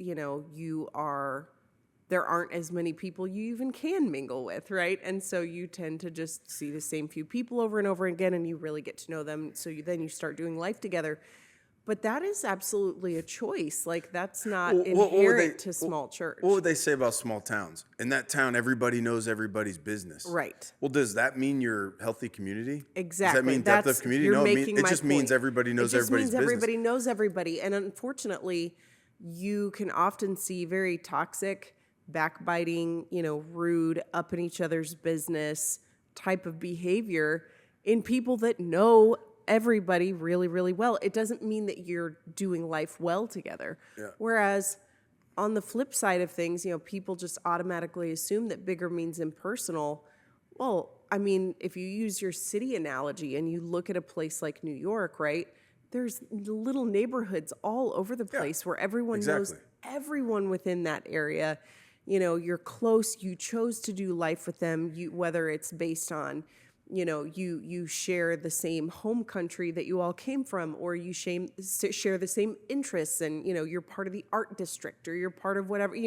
A: there aren't as many people you even can mingle with, right? And so you tend to just see the same few people over and over again, and you really get to know them. So then you start doing life together. But that is absolutely a choice. Like, that's not inherent to small church.
B: What would they say about small towns? In that town, everybody knows everybody's business. Right. Well, does that mean you're a healthy community?
A: Exactly.
B: Does that mean depth of community? No, it just means everybody knows everybody's business.
A: Everybody knows everybody. And unfortunately, you can often see very toxic, backbiting, rude, up in each other's business type of behavior in people that know everybody really, really well. It doesn't mean that you're doing life well together. Yeah. Whereas on the flip side of things, people just automatically assume that bigger means impersonal. Well, I mean, if you use your city analogy and you look at a place like New York, right? There's little neighborhoods all over the place where everyone knows everyone within that area. You're close, you chose to do life with them, whether it's based on you share the same home country that you all came from, or you share the same interests, and you're part of the art district, or you're part of whatever.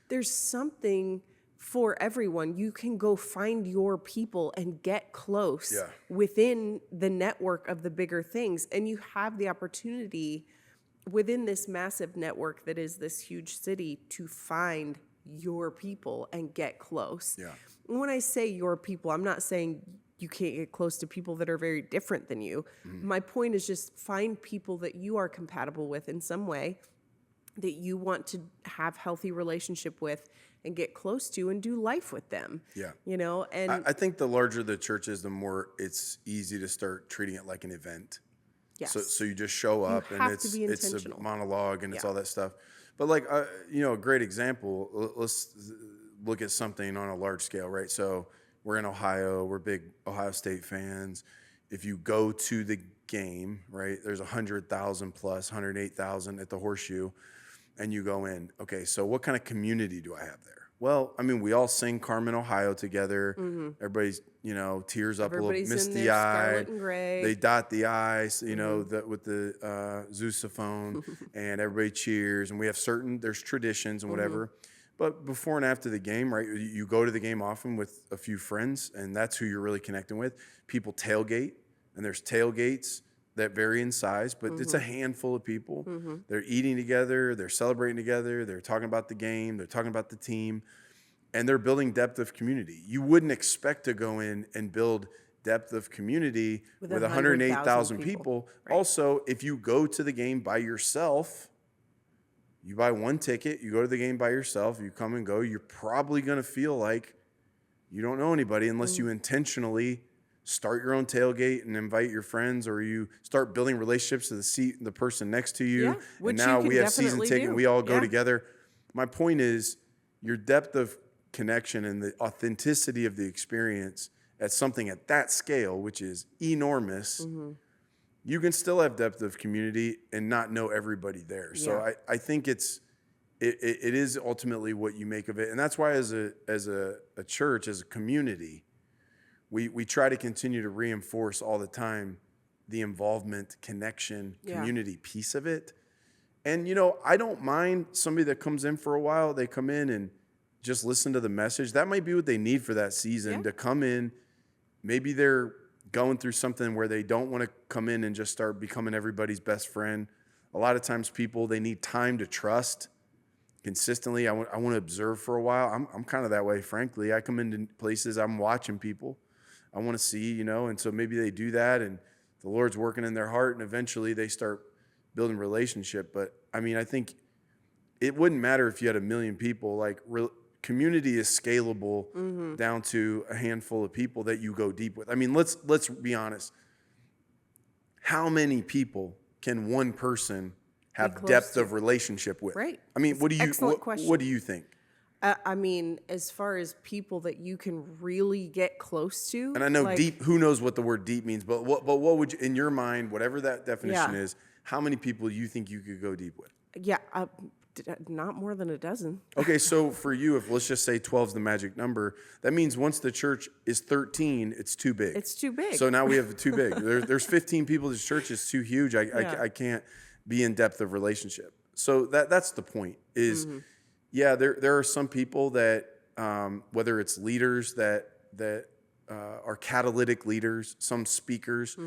A: There's something for everyone. You can go find your people and get close within the network of the bigger things, and you have the opportunity within this massive network that is this huge city to find your people and get close. Yeah. When I say your people, I'm not saying you can't get close to people that are very different than you. Mm-hmm. My point is just find people that you are compatible with in some way that you want to have healthy relationship with and get close to and do life with them.
B: Yeah.
A: You know, and
B: I think the larger the church is, the more it's easy to start treating it like an event.
A: yes.
B: So you just show up and
A: have to be
B: it's a
A: intentional.
B: monologue and it's
A: Yeah.
B: all that stuff. But like, you know, a great example, let's look at something on a large scale, right? So we're in Ohio, we're big Ohio State fans. If you go to the game, right, there's 100,000 plus, 108,000 at the Horseshoe, and you go in, okay, so what kind of community do I have there? Well, I mean, we all sing Carmen, Ohio together. Everybody's, you know, tears up
A: Everybody's
B: a little,
A: in
B: misty
A: their
B: eyed.
A: scarlet and gray.
B: They dot the I's, you know, with the sousaphone, and everybody cheers. And we have there's traditions and whatever. But before and after the game, right, you go to the game often with a few friends, and that's who you're really connecting with. People tailgate, and there's tailgates that vary in size, but it's a handful of people. They're eating together, they're celebrating together, they're talking about the game, they're talking about the team, and they're building depth of community. You wouldn't expect to go in and build depth of community with 108,000 people.
A: Right.
B: Also, if you go to the game by yourself, you buy one ticket, you go to the game by yourself, you come and go, you're probably going to feel like you don't know anybody unless you intentionally start your own tailgate and invite your friends, or you start building relationships to the person next to you.
A: Yeah, which
B: and now
A: you can
B: we have season
A: definitely
B: ticket
A: do.
B: and we all go
A: Yeah.
B: together. My point is your depth of connection and the authenticity of the experience at something at that scale, which is enormous, you can still have depth of community and not know everybody there. So
A: Yeah.
B: I think it is ultimately what you make of it. And that's why as a church, as a community, we try to continue to reinforce all the time the involvement, connection, community piece of it. And, you know, I don't mind somebody that comes in for a while. They come in and just listen to the message. That might be what they need for that season, to come in. Maybe they're going through something where they don't want to come in and just start becoming everybody's best friend. A lot of times people, they need time to trust consistently. I want to observe for a while. I'm kind of that way, frankly. I come into places, I'm watching people. I want to see, you know, and so maybe they do that and the Lord's working in their heart and eventually they start building relationship. But I mean, I think it wouldn't matter if you had 1 million people. Like, community is scalable down to a handful of people that you go deep with. I mean, let's be honest. How many people can one person have depth of relationship with?
A: Right.
B: I mean, what do you think?
A: I mean, as far as people that you can really get close to,
B: And I know deep. Who knows what the word deep means? But what would you, in your mind, whatever that definition is, how many people you think you could go deep with?
A: Yeah, not more than a dozen.
B: Okay, so for you, if let's just say 12 is the magic number, that means once the church is 13, it's too big.
A: It's too big.
B: So now we have too big. There's 15 people. This church is too huge. I can't be in depth of relationship. So that's the point. Is there are some people that whether it's leaders that are catalytic leaders, some speakers.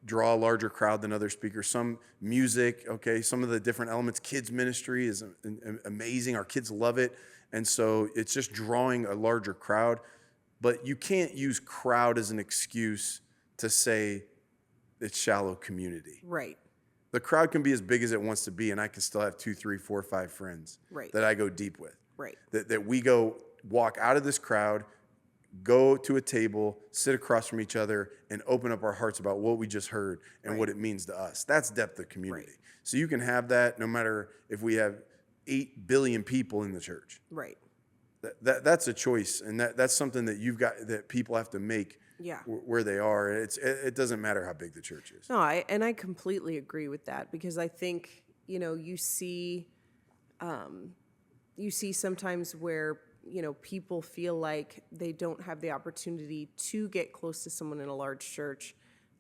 B: Draw a larger crowd than other speakers. Some music, okay, some of the different elements. Kids ministry is amazing. Our kids love it. And so it's just drawing a larger crowd. But you can't use crowd as an excuse to say it's shallow community.
A: Right.
B: The crowd can be as big as it wants to be, and I can still have 2, 3, 4, 5 friends that I go deep with.
A: Right.
B: That we go walk out of this crowd, go to a table, sit across from each other, and open up our hearts about what we just heard and what it means to us. That's depth of community. So you can have that no matter if we have 8 billion people in the church.
A: Right.
B: That's a choice, and that's something that that people have to make where they are. It doesn't matter how big the church is.
A: No, I completely agree with that, because I think, you know, you see sometimes where, you know, people feel like they don't have the opportunity to get close to someone in a large church.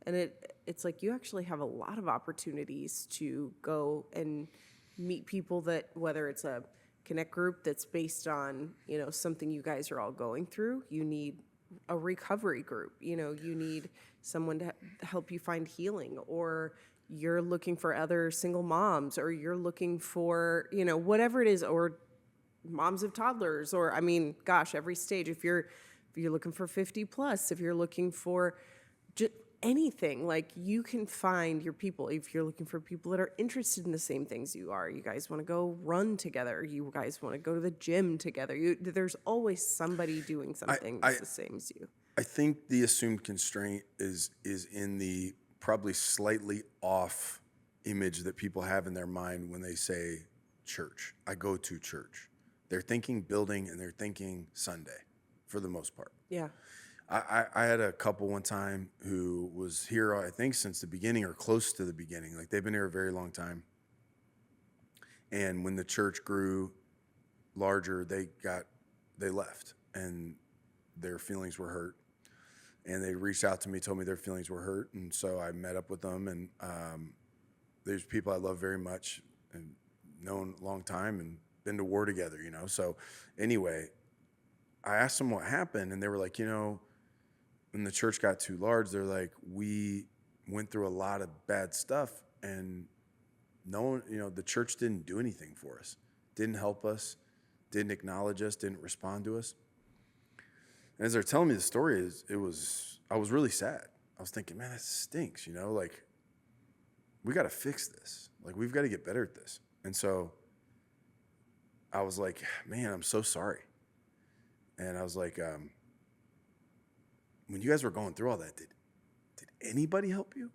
A: And it's like you actually have a lot of opportunities to go and meet people that, whether it's a connect group that's based on, you know, something you guys are all going through, you need a recovery group, you know, you need someone to help you find healing, or you're looking for other single moms, or you're looking for, you know, whatever it is, or moms of toddlers, or, I mean, gosh, every stage. If you're looking for 50 plus, if you're looking for anything. Like, you can find your people if you're looking for people that are interested in the same things you are. You guys want to go run together. You guys want to go to the gym together. There's always somebody doing something that's the same as you.
B: I think the assumed constraint is in the probably slightly off image that people have in their mind when they say church. I go to church. They're thinking building and they're thinking Sunday for the most part.
A: Yeah.
B: I had a couple one time who was here, I think, since the beginning or close to the beginning. Like, they've been here a very long time. And when the church grew larger, they left, and their feelings were hurt. And they reached out to me, told me their feelings were hurt. And so I met up with them. And there's people I love very much and known a long time and been to war together, you know. So anyway, I asked them what happened, and they were like, you know, when the church got too large, they're like, we went through a lot of bad stuff, and no one, you know, the church didn't do anything for us, didn't help us, didn't acknowledge us, didn't respond to us. And as they're telling me the story, I was really sad. I was thinking, man, that stinks, you know, like, we got to fix this. Like, we've got to get better at this. And so I was like, man, I'm so sorry. And I was like, when you guys were going through all that, did anybody help you?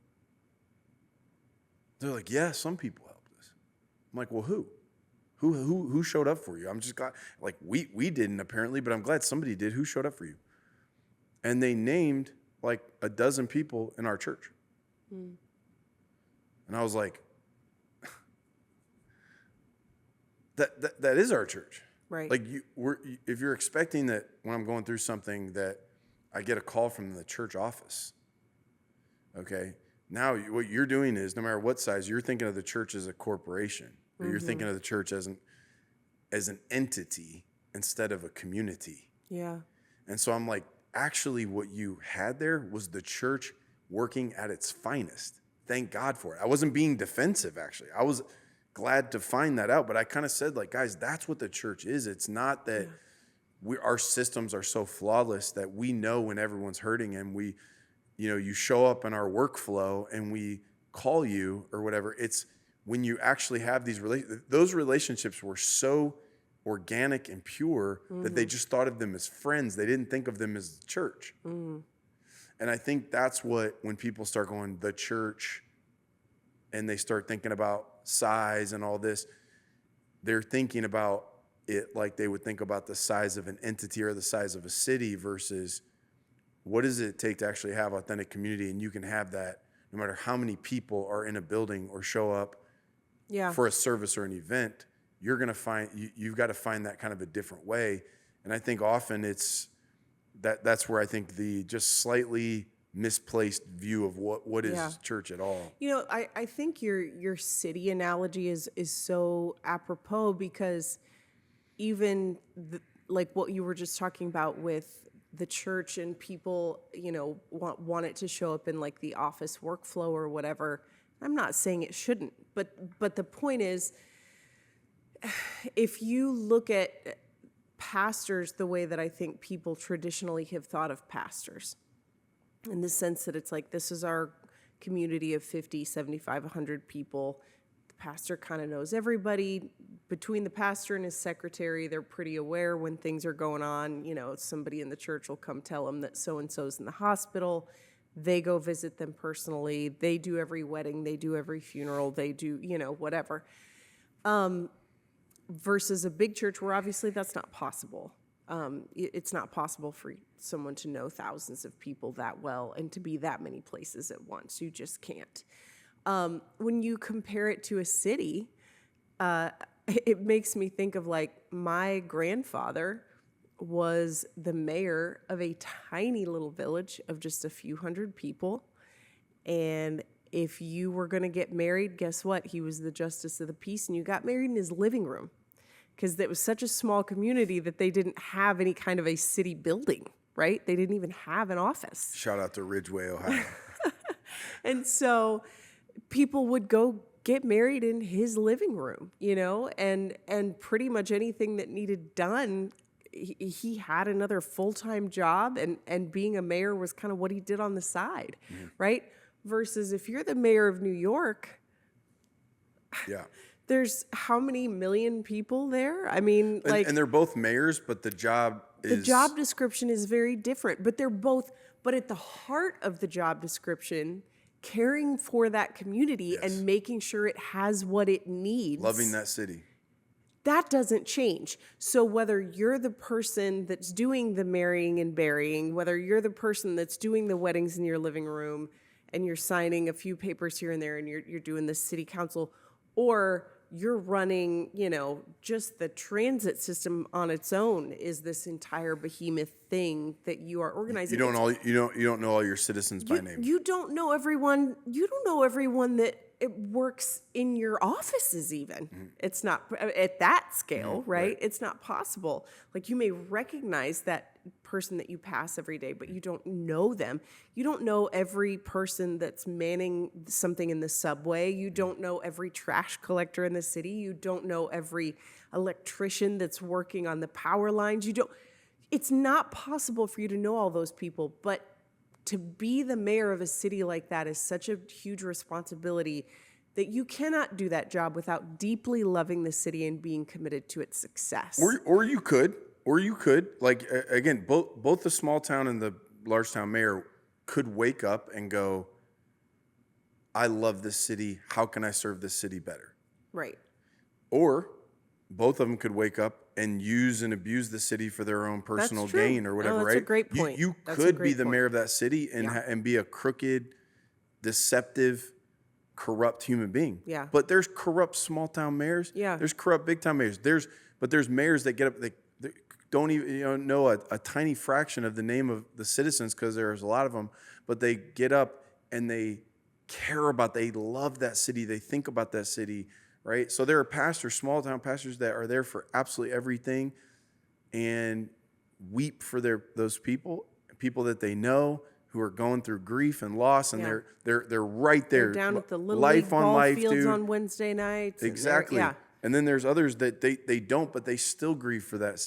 B: They're like, yeah, some people helped us. I'm like, well, who? Who showed up for you? I'm just glad, like, we didn't apparently, but I'm glad somebody did. Who showed up for you? And they named like a dozen people in our church. Mm. And I was like, that is our church.
A: Right.
B: Like, if you're expecting that when I'm going through something that I get a call from the church office, okay, now what you're doing is, no matter what size, you're thinking of the church as a corporation, or you're thinking of the church as an entity instead of a community.
A: Yeah.
B: And so I'm like, actually what you had there was the church working at its finest. Thank God for it. I wasn't being defensive, actually. I was glad to find that out, but I kind of said, like, guys, that's what the church is. It's not that our systems are so flawless that we know when everyone's hurting, and we, you know, you show up in our workflow and we call you or whatever. It's when you actually have those relationships were so organic and pure that they just thought of them as friends. They didn't think of them as church. Mm. And I think that's when people start going, the church, and they start thinking about size and all this, they're thinking about it like they would think about the size of an entity or the size of a city versus what does it take to actually have authentic community. And you can have that no matter how many people are in a building or show up for a service or an event. You're going to find, you've got to find that kind of a different way. And I think often that's where I think the just slightly misplaced view of what is church at all.
A: You know, I think your city analogy is so apropos, because even like what you were just talking about with the church and people, you know, want it to show up in like the office workflow or whatever. I'm not saying it shouldn't, but the point is, if you look at pastors the way that I think people traditionally have thought of pastors, in the sense that it's like, this is our community of 50, 75, 100 people. The pastor kind of knows everybody. Between the pastor and his secretary, they're pretty aware when things are going on. You know, somebody in the church will come tell them that so-and-so's in the hospital. They go visit them personally. They do every wedding. They do every funeral. They do, you know, whatever. Versus a big church where obviously that's not possible. It's not possible for someone to know thousands of people that well and to be that many places at once. You just can't. When you compare it to a city, it makes me think of, like, my grandfather was the mayor of a tiny little village of just a few hundred people. And if you were going to get married, guess what? He was the justice of the peace, and you got married in his living room, because it was such a small community that they didn't have any kind of a city building, right? They didn't even have an office.
B: Shout out to Ridgeway, Ohio.
A: And so people would go get married in his living room, you know, and pretty much anything that needed done, he had another full-time job, and being a mayor was kind of what he did on the side, right? Versus if you're the mayor of New York,
B: Yeah.
A: there's how many million people there? I mean,
B: And they're both mayors, but the job
A: description is very different, but but at the heart of the job description, caring for that community and making sure it has what it needs.
B: loving that city.
A: That doesn't change. So whether you're the person that's doing the marrying and burying, whether you're the person that's doing the weddings in your living room and you're signing a few papers here and there and you're doing the city council, or you're running, just the transit system on its own is this entire behemoth thing that you are organizing.
B: You don't know all your citizens by name.
A: You don't know everyone. You don't know everyone that it works in your offices even. It's not at that scale, right? It's not possible. Like, you may recognize that person that you pass every day, but you don't know them. You don't know every person that's manning something in the subway. You don't know every trash collector in the city. You don't know every electrician that's working on the power lines. It's not possible for you to know all those people, but to be the mayor of a city like that is such a huge responsibility that you cannot do that job without deeply loving the city and being committed to its success.
B: Or you could, like, again, both the small town and the large town mayor could wake up and go, I love this city. How can I serve this city better?
A: Right.
B: Or both of them could wake up and use and abuse the city for their own personal gain or whatever,
A: that's
B: right?
A: a great point.
B: You could be the mayor of that city and be a crooked, deceptive, corrupt human being.
A: Yeah.
B: But there's corrupt small town mayors.
A: Yeah.
B: There's corrupt big town mayors. There's mayors that get up, they don't even know a tiny fraction of the name of the citizens, because there's a lot of them, but they get up and they they love that city. They think about that city. Right? So there are pastors, small town pastors, that are there for absolutely everything and weep for those people that they know who are going through grief and loss, and they're right there.
A: They're down at the Little
B: life
A: League
B: on
A: ball
B: life,
A: fields
B: dude.
A: on Wednesday nights.
B: Exactly. And then there's others that they don't, but they still grieve for that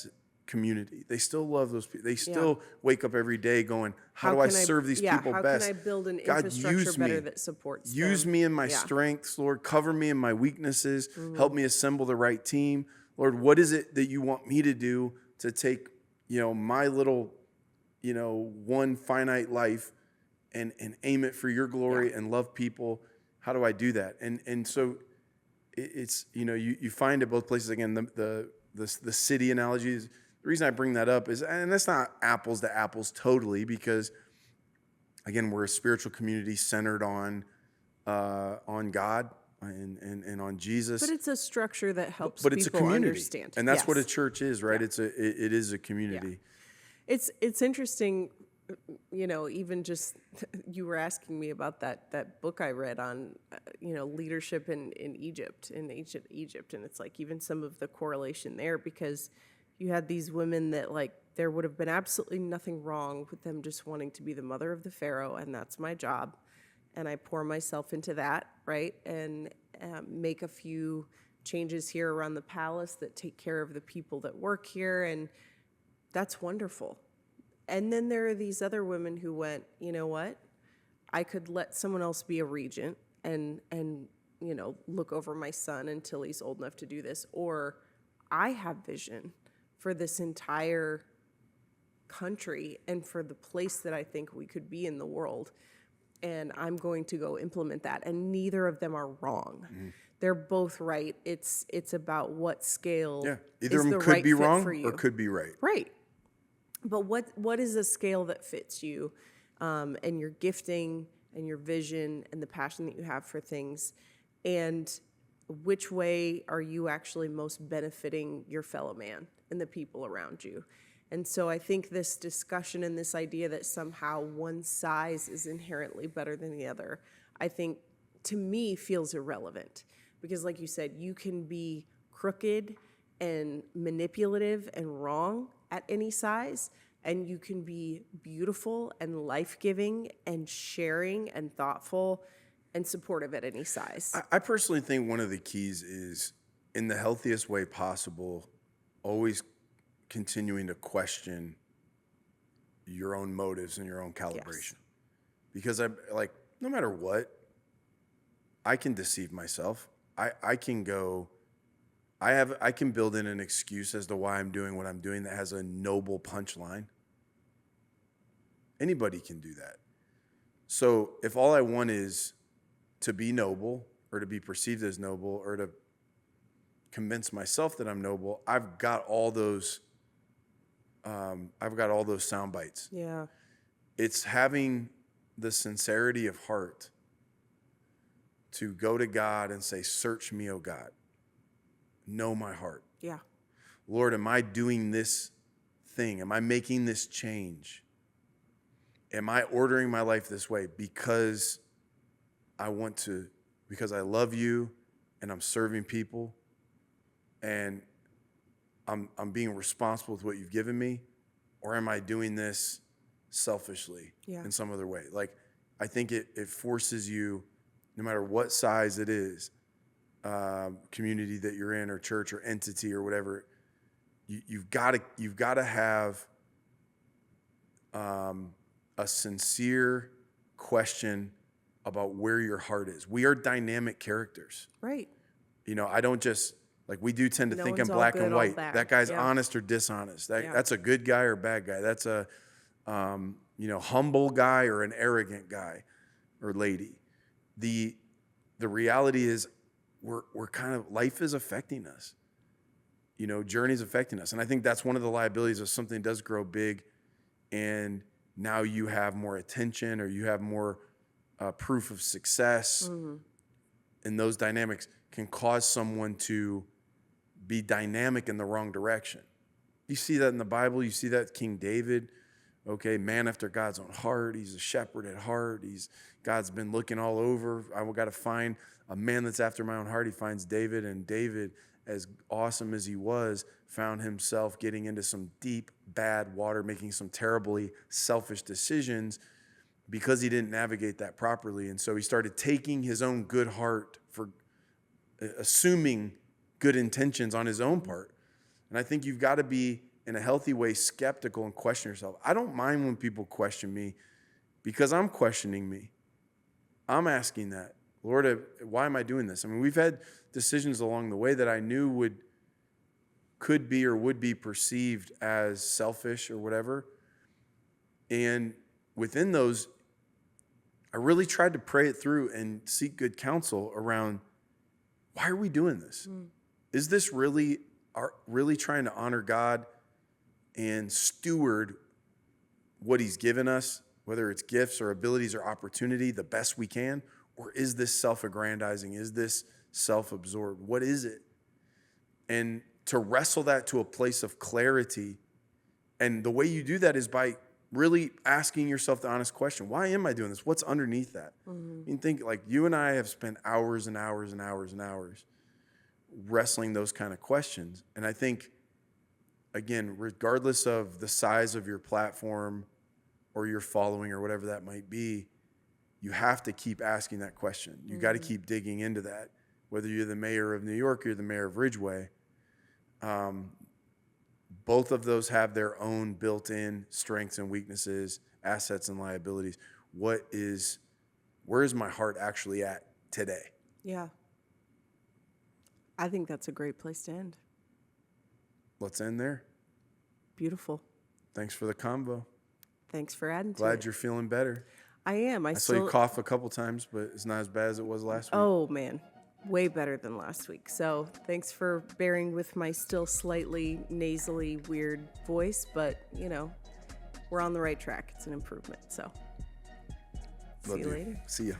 B: community. They still love those people. They still wake up every day going, how do I serve these people best?
A: How can I build an
B: God,
A: infrastructure better that supports
B: Use
A: them?
B: me in my strengths, Lord. Cover me in my weaknesses. Help me assemble the right team. Lord, what is it that you want me to do to take, my little, one finite life and aim it for your glory and love people? How do I do that? And so it's, you find it both places. Again, the city analogies. The reason I bring that up is, and that's not apples to apples totally, because again, we're a spiritual community centered on God and on Jesus.
A: But it's a structure that helps
B: but it's
A: people
B: a community.
A: Understand.
B: And that's what a church is, right? It is a community.
A: Yeah. It's interesting, even just you were asking me about that book I read on, leadership in Egypt, in ancient Egypt, and it's like even some of the correlation there, because you had these women that, like, there would have been absolutely nothing wrong with them just wanting to be the mother of the Pharaoh, and that's my job. And I pour myself into that, right? And make a few changes here around the palace that take care of the people that work here, and that's wonderful. And then there are these other women who went, you know what? I could let someone else be a regent and look over my son until he's old enough to do this, or I have vision for this entire country and for the place that I think we could be in the world, and I'm going to go implement that. And neither of them are wrong. They're both right. It's about what scale.
B: Yeah, either
A: is
B: of them
A: the
B: could
A: right
B: be
A: fit
B: wrong
A: for you.
B: or could be right.
A: Right. But what is a scale that fits you, and your gifting and your vision and the passion that you have for things, and which way are you actually most benefiting your fellow man and the people around you? And so I think this discussion and this idea that somehow one size is inherently better than the other, I think, to me, feels irrelevant. Because like you said, you can be crooked and manipulative and wrong at any size, and you can be beautiful and life-giving and sharing and thoughtful and supportive at any size.
B: I personally think one of the keys is, in the healthiest way possible, always continuing to question your own motives and your own calibration.
A: Yes.
B: Because no matter what, I can deceive myself. I can build in an excuse as to why I'm doing what I'm doing that has a noble punchline. Anybody can do that. So if all I want is to be noble or to be perceived as noble or to convince myself that I'm noble, I've got all those sound bites.
A: Yeah.
B: It's having the sincerity of heart to go to God and say, search me, O God. Know my heart.
A: Yeah.
B: Lord, am I doing this thing? Am I making this change? Am I ordering my life this way because I love you and I'm serving people and I'm being responsible with what you've given me? Or am I doing this selfishly in some other way? Like, I think it forces you, no matter what size it is, community that you're in or church or entity or whatever, you've got to have a sincere question about where your heart is. We are dynamic characters.
A: Right.
B: I don't just, we do tend to
A: No
B: think in
A: one's all
B: black
A: good,
B: and
A: all
B: white.
A: bad.
B: That guy's
A: Yeah.
B: honest or dishonest. That's a good guy or bad guy. That's a, humble guy or an arrogant guy or lady. The reality is we're kind of, life is affecting us. Journey's affecting us. And I think that's one of the liabilities of something that does grow big and now you have more attention or you have more proof of success. Mm-hmm. And those dynamics can cause someone to be dynamic in the wrong direction. You see that in the Bible. You see that with King David. Okay, man after God's own heart. He's a shepherd at heart. God's been looking all over. I've got to find a man that's after my own heart. He finds David, and David, as awesome as he was, found himself getting into some deep, bad water, making some terribly selfish decisions because he didn't navigate that properly. And so he started taking his own good heart for assuming good intentions on his own part. And I think you've got to be, in a healthy way, skeptical and question yourself. I don't mind when people question me because I'm questioning me. I'm asking that, Lord, why am I doing this? I mean, we've had decisions along the way that I knew could be or would be perceived as selfish or whatever. And within those, I really tried to pray it through and seek good counsel around, why are we doing this? Is this really trying to honor God and steward what he's given us, whether it's gifts or abilities or opportunity, the best we can? Or is this self-aggrandizing? Is this self-absorbed? What is it? And to wrestle that to a place of clarity. And the way you do that is by really asking yourself the honest question, why am I doing this? What's underneath that? Mm-hmm. You think, you and I have spent hours and hours and hours and hours wrestling those kind of questions. And I think, again, regardless of the size of your platform or your following or whatever that might be, you have to keep asking that question. You got to keep digging into that. Whether you're the mayor of New York or you're the mayor of Ridgeway, both of those have their own built-in strengths and weaknesses, assets and liabilities. Where is my heart actually at today?
A: Yeah. I think that's a great place to end.
B: Let's end there.
A: Beautiful.
B: Thanks for the convo.
A: Thanks for adding to it.
B: Glad you're feeling better.
A: I am.
B: I saw you cough a couple times, but it's not as bad as it was last week.
A: Oh, man. Way better than last week. So thanks for bearing with my still slightly nasally weird voice, but, we're on the right track. It's an improvement. So see you later.
B: See ya.